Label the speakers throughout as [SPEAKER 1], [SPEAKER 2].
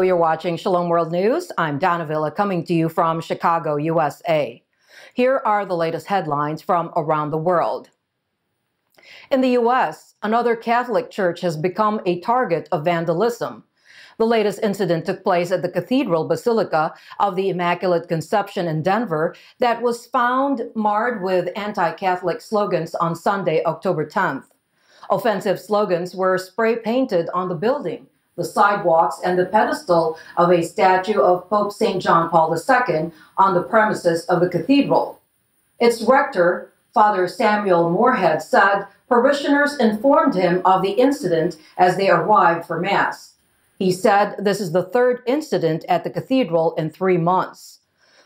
[SPEAKER 1] you're watching Shalom World News. I'm Donna Villa coming to you from Chicago, USA. Here are the latest headlines from around the world. In the U.S., another Catholic church has become a target of vandalism. The latest incident took place at the Cathedral Basilica of the Immaculate Conception in Denver that was found marred with anti-Catholic slogans on Sunday, October 10th. Offensive slogans were spray-painted on the building, the sidewalks, and the pedestal of a statue of Pope St. John Paul II on the premises of the cathedral. Its rector, Father Samuel Moorhead, said parishioners informed him of the incident as they arrived for Mass. He said this is the third incident at the cathedral in 3 months.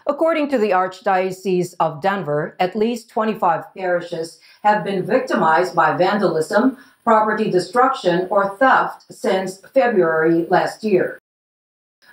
[SPEAKER 1] According to the Archdiocese of Denver, at least 25 parishes have been victimized by vandalism, property destruction, or theft since February last year.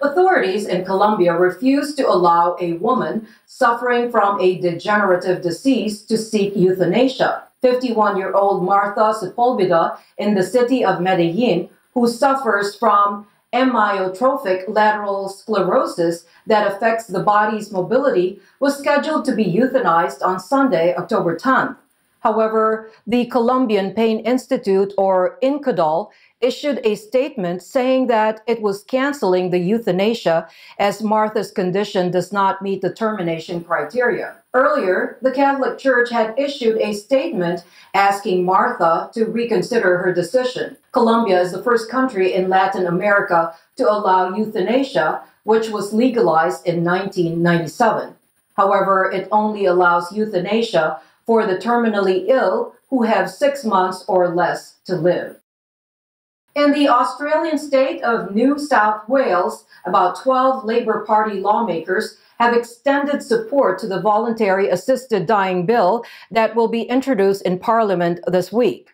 [SPEAKER 1] Authorities in Colombia refused to allow a woman suffering from a degenerative disease to seek euthanasia. 51-year-old Martha Sepúlveda in the city of Medellin, who suffers from amyotrophic lateral sclerosis that affects the body's mobility, was scheduled to be euthanized on Sunday, October 10th. However, the Colombian Pain Institute, or INCODAL, issued a statement saying that it was canceling the euthanasia as Martha's condition does not meet the termination criteria. Earlier, the Catholic Church had issued a statement asking Martha to reconsider her decision. Colombia is the first country in Latin America to allow euthanasia, which was legalized in 1997. However, it only allows euthanasia for the terminally ill who have 6 months or less to live. In the Australian state of New South Wales, about 12 Labour Party lawmakers have extended support to the voluntary assisted dying bill that will be introduced in Parliament this week.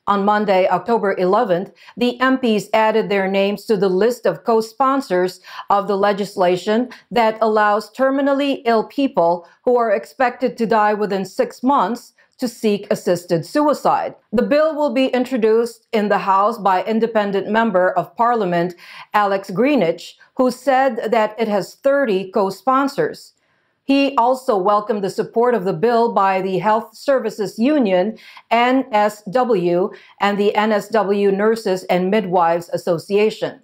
[SPEAKER 1] On Monday, October 11th, the MPs added their names to the list of co-sponsors of the legislation that allows terminally ill people who are expected to die within 6 months to seek assisted suicide. The bill will be introduced in the House by independent member of Parliament Alex Greenwich, who said that it has 30 co-sponsors. He also welcomed the support of the bill by the Health Services Union, NSW, and the NSW Nurses and Midwives Association.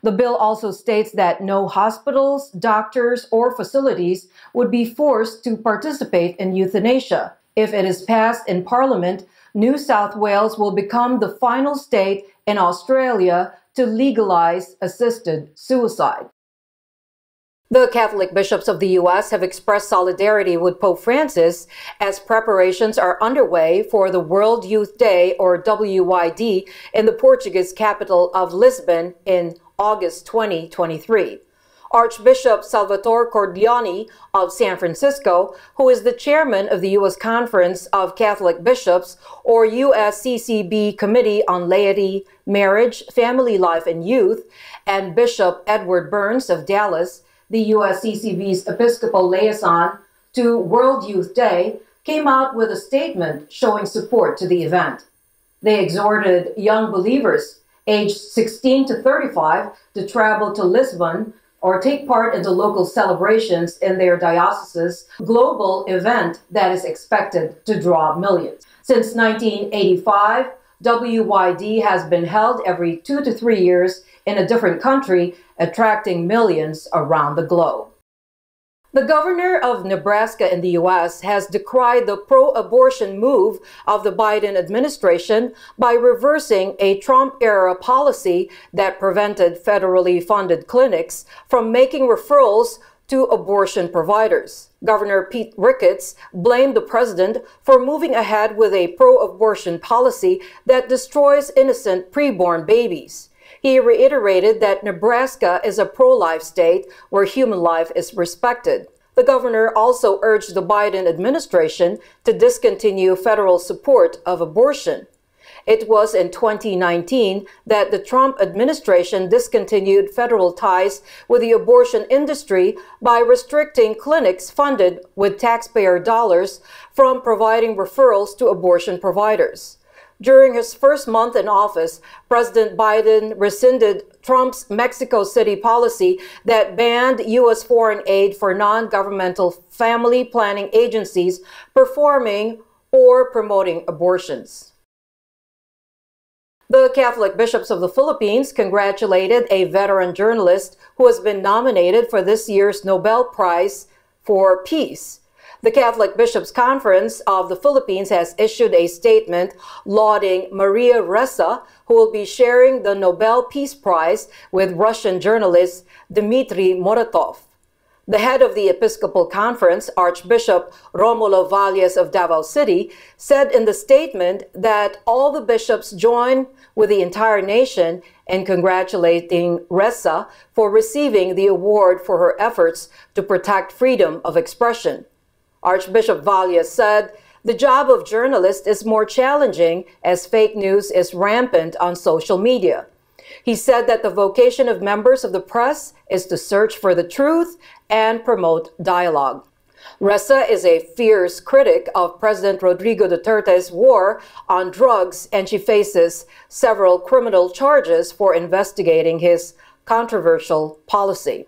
[SPEAKER 1] The bill also states that no hospitals, doctors, or facilities would be forced to participate in euthanasia. If it is passed in Parliament, New South Wales will become the final state in Australia to legalize assisted suicide. The Catholic bishops of the U.S. have expressed solidarity with Pope Francis as preparations are underway for the World Youth Day, or WYD, in the Portuguese capital of Lisbon in August 2023. Archbishop Salvatore Cordiani of San Francisco, who is the chairman of the U.S. Conference of Catholic Bishops, or USCCB Committee on Laity, Marriage, Family Life, and Youth, and Bishop Edward Burns of Dallas, the USCCB's Episcopal liaison to World Youth Day, came out with a statement showing support to the event. They exhorted young believers aged 16 to 35 to travel to Lisbon or take part in the local celebrations in their diocese's global event that is expected to draw millions. Since 1985, WYD has been held every 2 to 3 years in a different country, attracting millions around the globe. The governor of Nebraska in the U.S. has decried the pro-abortion move of the Biden administration by reversing a Trump-era policy that prevented federally funded clinics from making referrals to abortion providers. Governor Pete Ricketts blamed the president for moving ahead with a pro-abortion policy that destroys innocent preborn babies. He reiterated that Nebraska is a pro-life state where human life is respected. The governor also urged the Biden administration to discontinue federal support of abortion. It was in 2019 that the Trump administration discontinued federal ties with the abortion industry by restricting clinics funded with taxpayer dollars from providing referrals to abortion providers. During his first month in office, President Biden rescinded Trump's Mexico City policy that banned U.S. foreign aid for non-governmental family planning agencies performing or promoting abortions. The Catholic bishops of the Philippines congratulated a veteran journalist who has been nominated for this year's Nobel Prize for Peace. The Catholic Bishops' Conference of the Philippines has issued a statement lauding Maria Ressa, who will be sharing the Nobel Peace Prize with Russian journalist Dmitry Muratov. The head of the Episcopal Conference, Archbishop Romulo Valles of Davao City, said in the statement that all the bishops join with the entire nation in congratulating Ressa for receiving the award for her efforts to protect freedom of expression. Archbishop Valles said, "The job of journalists is more challenging as fake news is rampant on social media." He said that the vocation of members of the press is to search for the truth and promote dialogue. Ressa is a fierce critic of President Rodrigo Duterte's war on drugs, and she faces several criminal charges for investigating his controversial policy.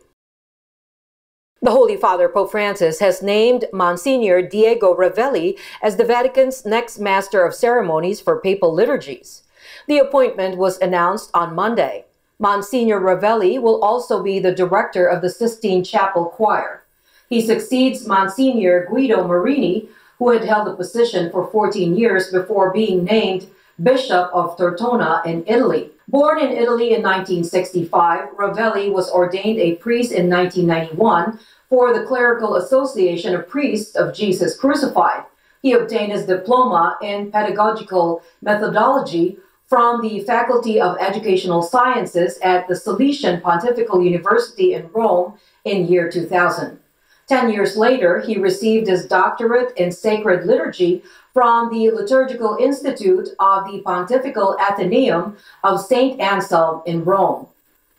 [SPEAKER 1] The Holy Father, Pope Francis, has named Monsignor Diego Ravelli as the Vatican's next Master of Ceremonies for papal liturgies. The appointment was announced on Monday. Monsignor Ravelli will also be the director of the Sistine Chapel Choir. He succeeds Monsignor Guido Marini, who had held the position for 14 years before being named Bishop of Tortona in Italy. Born in Italy in 1965, Ravelli was ordained a priest in 1991 for the Clerical Association of Priests of Jesus Crucified. He obtained his diploma in pedagogical methodology from the Faculty of Educational Sciences at the Salesian Pontifical University in Rome in year 2000. 10 years later, he received his doctorate in sacred liturgy from the Liturgical Institute of the Pontifical Athenaeum of St. Anselm in Rome.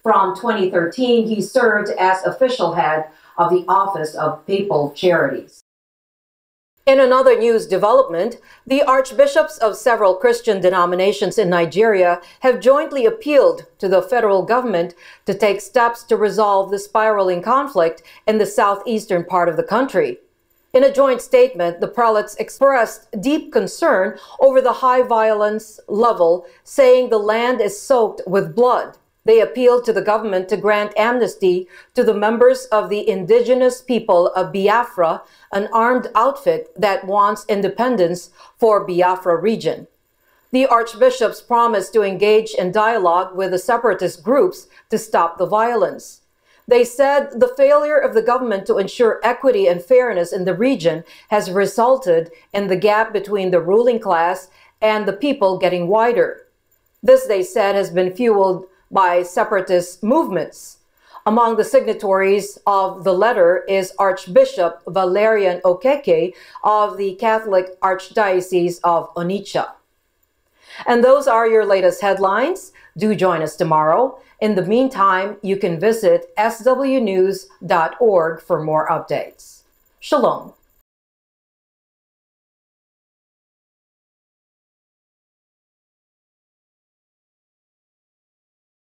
[SPEAKER 1] From 2013, he served as official head of the Office of Papal Charities. In another news development, the archbishops of several Christian denominations in Nigeria have jointly appealed to the federal government to take steps to resolve the spiraling conflict in the southeastern part of the country. In a joint statement, the prelates expressed deep concern over the high violence level, saying the land is soaked with blood. They appealed to the government to grant amnesty to the members of the indigenous people of Biafra, an armed outfit that wants independence for Biafra region. The archbishops promised to engage in dialogue with the separatist groups to stop the violence. They said the failure of the government to ensure equity and fairness in the region has resulted in the gap between the ruling class and the people getting wider. This, they said, has been fueled by separatist movements. Among the signatories of the letter is Archbishop Valerian Okeke of the Catholic Archdiocese of Onitsha. And those are your latest headlines. Do join us tomorrow. In the meantime, you can visit swnews.org for more updates. Shalom.